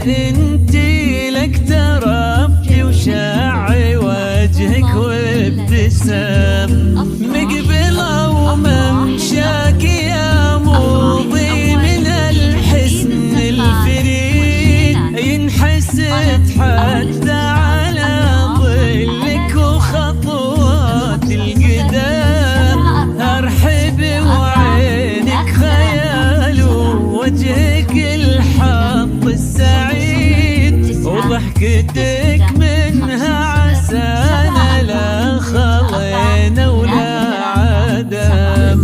انتي لك ترفي وشاعي وجهك وابتسام مقبلة وممشاك يا موضي من الحسن الفريد ينحسد حتى على ظلك وخطوات القدام ارحب وعينك خيال وجهك الحظ السعيد وضحكتك منها عسانا لا خلينا ولا عدم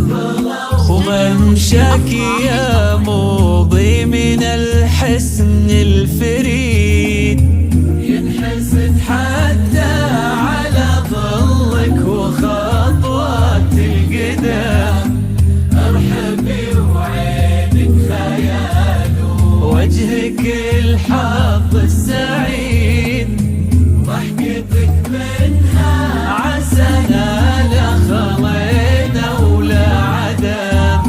وممشاك يا موضي من الحسن الفريد ينحسد حتى على ظلك وخطوات القدام ارحبي وعينك خيال وجهك الحظ السعيد ضحكتك منها عسانا لا خلينا ولا عدم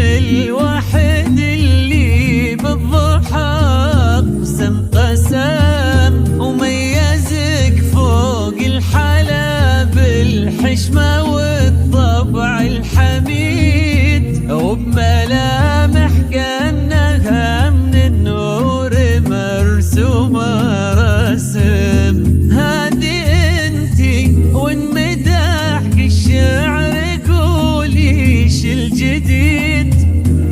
الواحد اللي بالضحى قسم قسم وميزك فوق الحلا بالحشمة والطبع الحميد وبملامح كأنها من النور مرسومة رسم هادي انتي وانمدحك الشعر قوليش الجديد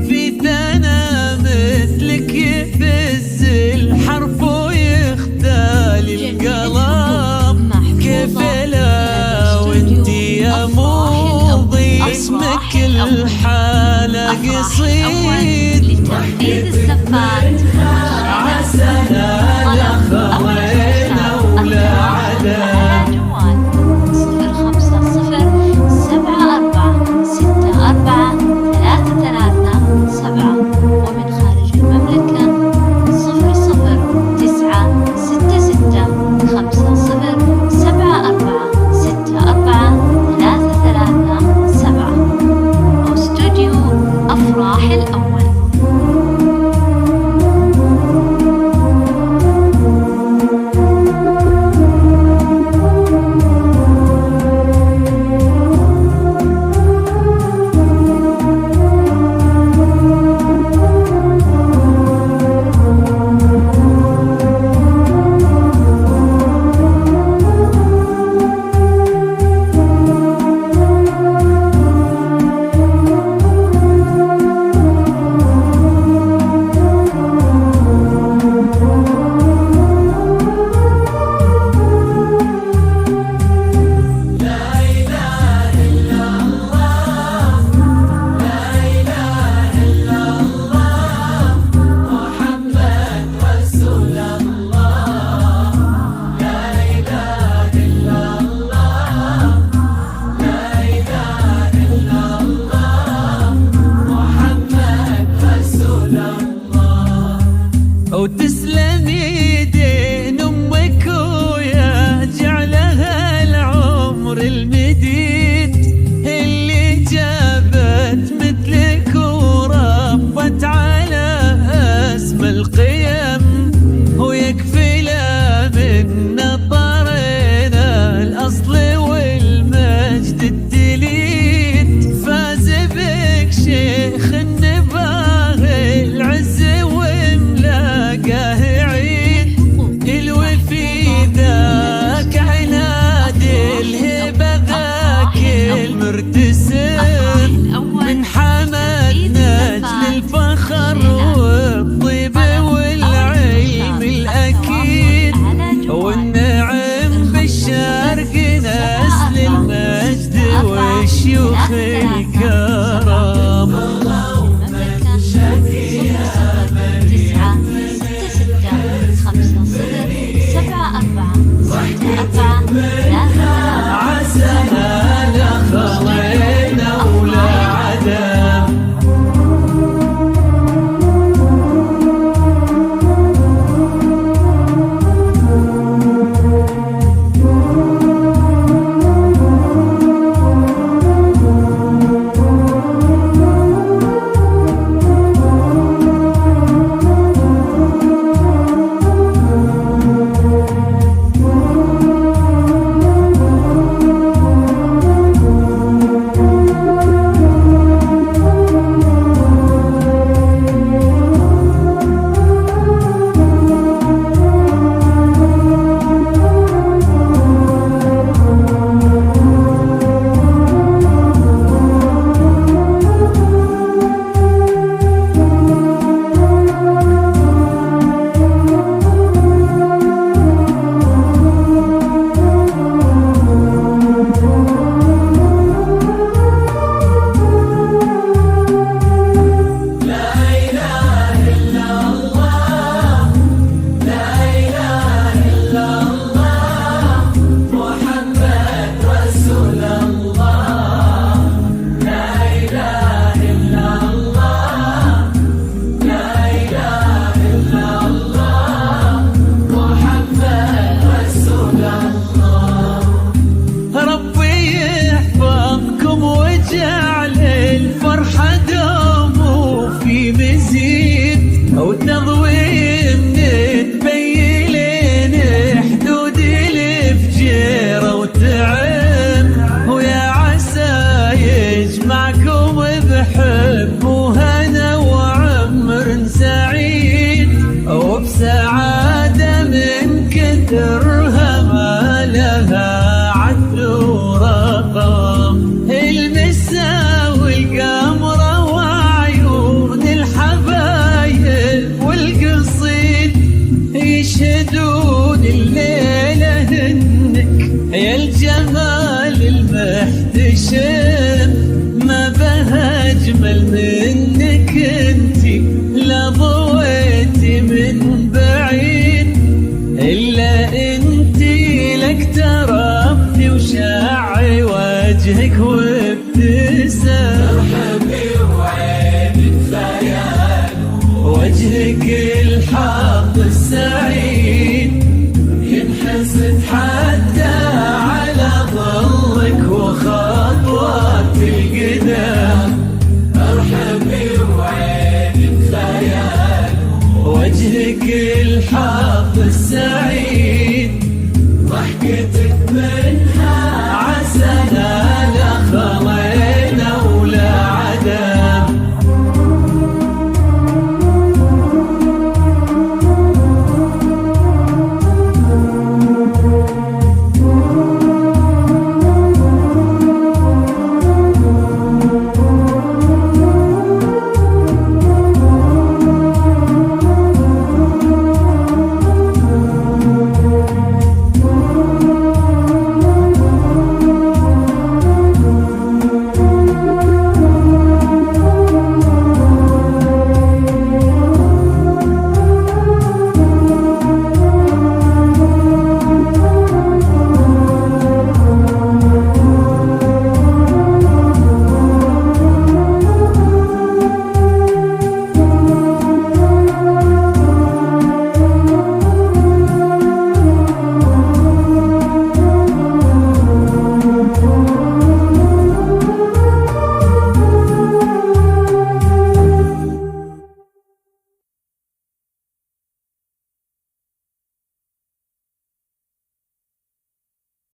في ثنا مثلك يفز الحرف ويختال القلم كيف لا وانتي يا موضي اسمك الحالة قصيد لتوحيد الصفات عسانا لا خلينا ولا عدم وتسلم يدين أمك ويا جعلها العمر المديد اللي جابت مثلك وربت على أسمى القيم ويكفي لا من نطرنا الأصل والمجد الدليل فاز بك شيخ النباه العز وملاقاه عيد الوفي ذاك عناد الهبة ذاك المرتسم من حمد نجل الفخر والطيب والعلم الأكيد والنعم بالشرق نسل المجد والشيوخ الكرام. عسانا لا خلينا ولا عدم. جعل الفرحة دوم في مزيد وتضويم تبين حدود الفجيرة وتعم ويا عسى يجمعكم بحب وهنا وعمر سعيد وبسعادة من كثرها ما لها عد ورقم. المسا والقمرة وعيون الحبايب والقصيد يشهدون الليلة هنك يا الجمال المحتشم ما بها أجمل منك انتي لا ضويتي من بعيد إلا انتي لك تربتي وشاعي وجهك وابتسام مرحبي وعينك خيال وجهك